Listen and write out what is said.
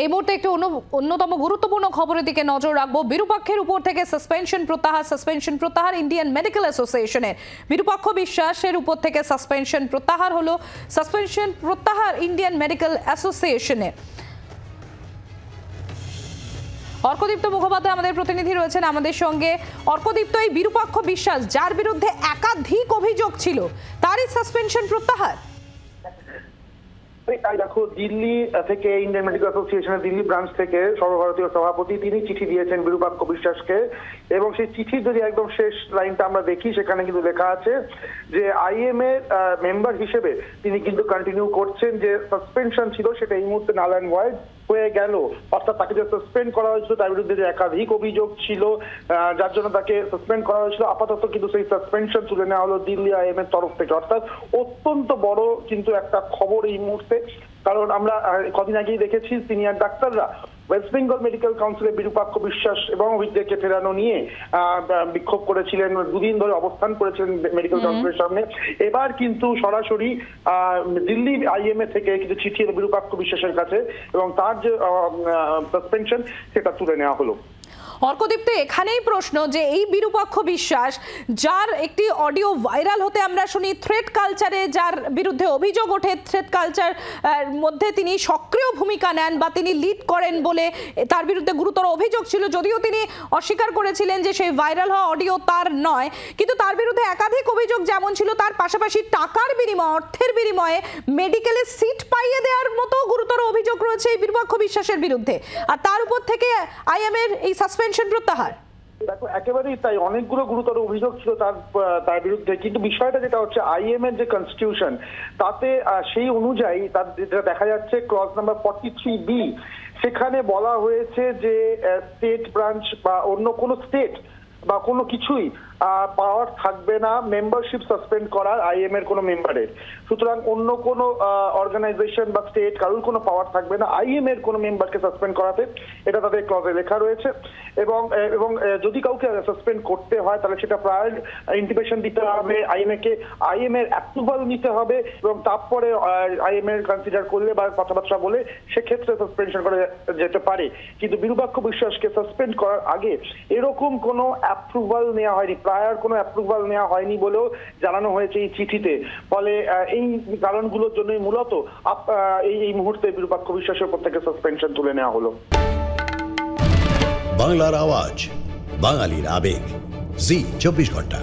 এই মুহূর্তে একটি অন্যতম গুরুত্বপূর্ণ খবরের দিকে নজর রাখবো। বিরূপাক্ষের উপর থেকে সাসপেনশন প্রত্যাহার ইন্ডিয়ান মেডিকেল অ্যাসোসিয়েশনের। বিরূপাক্ষ বিশ্বাসের উপর থেকে সাসপেনশন প্রত্যাহার হলো। সাসপেনশন প্রত্যাহার ইন্ডিয়ান মেডিকেল অ্যাসোসিয়েশনের। অর্কদীপ্ত মুখোপাধ্যায় আমাদের প্রতিনিধি রয়েছেন আমাদের সঙ্গে। অর্কদীপ্ত, এই বিরূপাক্ষ বিশ্বাস যার বিরুদ্ধে একাধিক অভিযোগ ছিল তারই সাসপেনশন প্রত্যাহার। দেখো, দিল্লি থেকে ইন্ডিয়ান মেডিকেল অ্যাসোসিয়েশনের দিল্লি ব্রাঞ্চ থেকে সর্বভারতীয় সভাপতি তিনি চিঠি দিয়েছেন বিরূপাক্ষ বিশ্বাসকে, এবং সেই চিঠির যদি একদম শেষ লাইনটা আমরা দেখি সেখানে কিন্তু লেখা আছে যে আইএম এর মেম্বার হিসেবে তিনি কিন্তু কন্টিনিউ করছেন। যে সাসপেনশন ছিল সেটা এই মুহূর্তে নাল অ্যান্ড ভয়েড হয়ে গেল, অর্থাৎ তাকে যে সাসপেন্ড করা হয়েছিল তার বিরুদ্ধে যে একাধিক অভিযোগ ছিল যার জন্য তাকে সাসপেন্ড করা হয়েছিল, আপাতত কিন্তু সেই সাসপেনশন তুলে নেওয়া হলো দিল্লি আইএম এর তরফ থেকে। অর্থাৎ অত্যন্ত বড় কিন্তু একটা খবর এই মুহূর্তে, কারণ আমরা কদিন আগেই দেখেছি সিনিয়র ডাক্তাররা ওয়েস্ট বেঙ্গল মেডিকেল কাউন্সিলের বিরূপাক্ষ বিশ্বাস এবং অভিজ্ঞকে ফেরানো নিয়ে বিক্ষোভ করেছিলেন, দুদিন ধরে অবস্থান করেছিলেন মেডিকেল কাউন্সিলের সামনে। এবার কিন্তু সরাসরি দিল্লি আইএমএ থেকে কিছু চিঠি এলো বিরূপাক্ষ বিশ্বাসের কাছে এবং তার যে সাসপেনশন সেটা তুলে নেওয়া হলো। অর্কদীপ্ত, এখানেই প্রশ্ন যে এই বিরূপাক্ষ বিশ্বাস যার একটি অডিও ভাইরাল হতে আমরা শুনি, থ্রেট কালচারে যার বিরুদ্ধে অভিযোগ ওঠে, থ্রেট কালচার মধ্যে তিনি সক্রিয় ভূমিকা নেন বা তিনি লিড করেন বলে তার বিরুদ্ধে গুরুতর অভিযোগ ছিল, যদিও তিনি অস্বীকার করেছিলেন যে সেই ভাইরাল হওয়া অডিও তার নয়, কিন্তু তার বিরুদ্ধে একাধিক অভিযোগ যেমন ছিল, তার পাশাপাশি টাকার বিনিময়ে, অর্থের বিনিময়ে মেডিকেলে সিট পাইয়ে দেওয়ার মতো গুরুতর অভিযোগ রয়েছে এই বিরূপাক্ষ বিশ্বাসের বিরুদ্ধে, আর তার উপর থেকে আইএম এর এই সাসপেনশন প্রত্যাহার। দেখো, একেবারেই তাই, অনেকগুলো গুরুতর অভিযোগ ছিল তার বিরুদ্ধে, কিন্তু বিষয়টা যেটা হচ্ছে আইএম এর যে কনস্টিটিউশন তাতে সেই অনুযায়ী তার যেটা দেখা যাচ্ছে ক্লজ নাম্বার 43B, সেখানে বলা হয়েছে যে স্টেট ব্রাঞ্চ বা অন্য কোনো স্টেট বা কোনো কিছুই পাওয়ার থাকবে না মেম্বারশিপ সাসপেন্ড করার আইএম এর কোনো মেম্বারের। সুতরাং অন্য কোনো অর্গানাইজেশন বা স্টেট কারোর কোনো পাওয়ার থাকবে না আইএম এর কোনো মেম্বারকে সাসপেন্ড করাতে, এটা তাদের ক্লজে লেখা রয়েছে। এবং যদি কাউকে সাসপেন্ড করতে হয় তাহলে সেটা প্রায় ইন্টিমেশন দিতে হবে আইএম এর অ্যাপ্রুভাল নিতে হবে, এবং তারপরে আইএম এর কনসিডার করলে বা কথাবার্তা বলে সেক্ষেত্রে সাসপেনশন করা যেতে পারে। কিন্তু বিরূপাক্ষ বিশ্বাসকে সাসপেন্ড করার আগে এরকম কোনো অ্যাপ্রুভাল নেওয়া হয়নি, প্রায়র কোনো অ্যাপ্রুভাল নেওয়া হয়নি বলেও জানানো হয়েছে এই চিঠিতে। ফলে এই কারণগুলোর জন্যই মূলত এই মুহূর্তে বিরূপাক্ষ বিশ্বাসের উপর থেকে সাসপেনশন তুলে নেওয়া হলো। বাংলার আওয়াজ, বাঙালির আবেগ, জি 24 ঘন্টা।